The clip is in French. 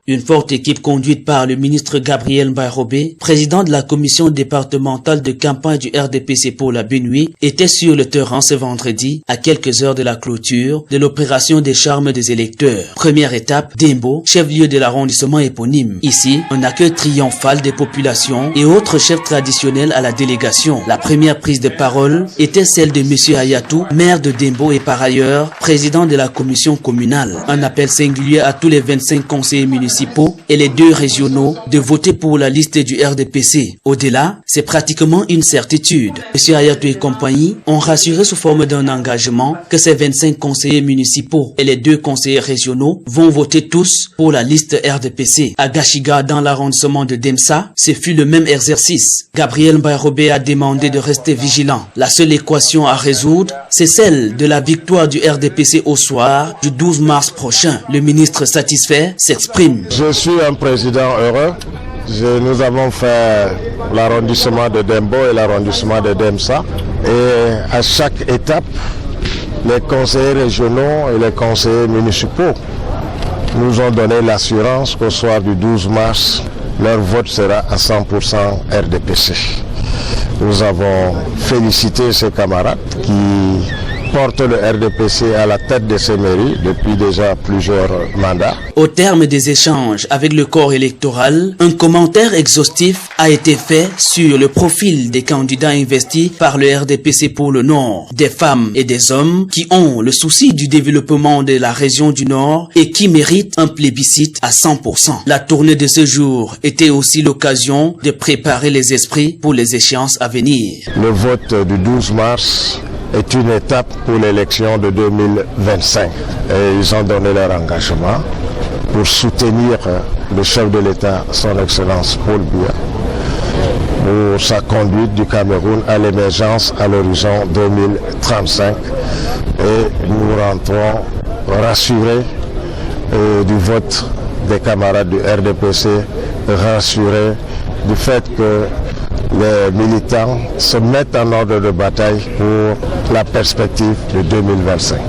Une forte équipe conduite par le ministre Gabriel Mbaye-Robé, président de la commission départementale de campagne du RDPC pour la Benue, était sur le terrain ce vendredi à quelques heures de la clôture de l'opération des charmes des électeurs. Première étape, Dembo, chef-lieu de l'arrondissement éponyme. Ici, un accueil triomphal des populations et autres chefs traditionnels à la délégation. La première prise de parole était celle de M. Ayatou, maire de Dembo et par ailleurs, président de la commission communale. Un appel singulier à tous les 25 conseillers municipaux et les 2 régionaux de voter pour la liste du RDPC. Au-delà, c'est pratiquement une certitude. M. Ayatou et compagnie ont rassuré sous forme d'un engagement que ces 25 conseillers municipaux et les 2 conseillers régionaux vont voter tous pour la liste RDPC. À Gashiga, dans l'arrondissement de Demsa, ce fut le même exercice. Gabriel Mbaye-Robé a demandé de rester vigilant. La seule équation à résoudre, c'est celle de la victoire du RDPC au soir du 12 mars prochain. Le ministre satisfait s'exprime. Je suis un président heureux. Nous avons fait l'arrondissement de Dembo et l'arrondissement de Demsa. Et à chaque étape, les conseillers régionaux et les conseillers municipaux nous ont donné l'assurance qu'au soir du 12 mars, leur vote sera à 100% RDPC. Nous avons félicité ces camarades qui porte le RDPC à la tête de ces mairies depuis déjà plusieurs mandats. Au terme des échanges avec le corps électoral, un commentaire exhaustif a été fait sur le profil des candidats investis par le RDPC pour le Nord, des femmes et des hommes qui ont le souci du développement de la région du Nord et qui méritent un plébiscite à 100%. La tournée de ce jour était aussi l'occasion de préparer les esprits pour les échéances à venir. Le vote du 12 mars est une étape pour l'élection de 2025. Et ils ont donné leur engagement pour soutenir le chef de l'État, son Excellence Paul Biya, pour sa conduite du Cameroun à l'émergence à l'horizon 2035. Et nous rentrons rassurés du vote des camarades du RDPC, rassurés du fait que les militants se mettent en ordre de bataille pour la perspective de 2025.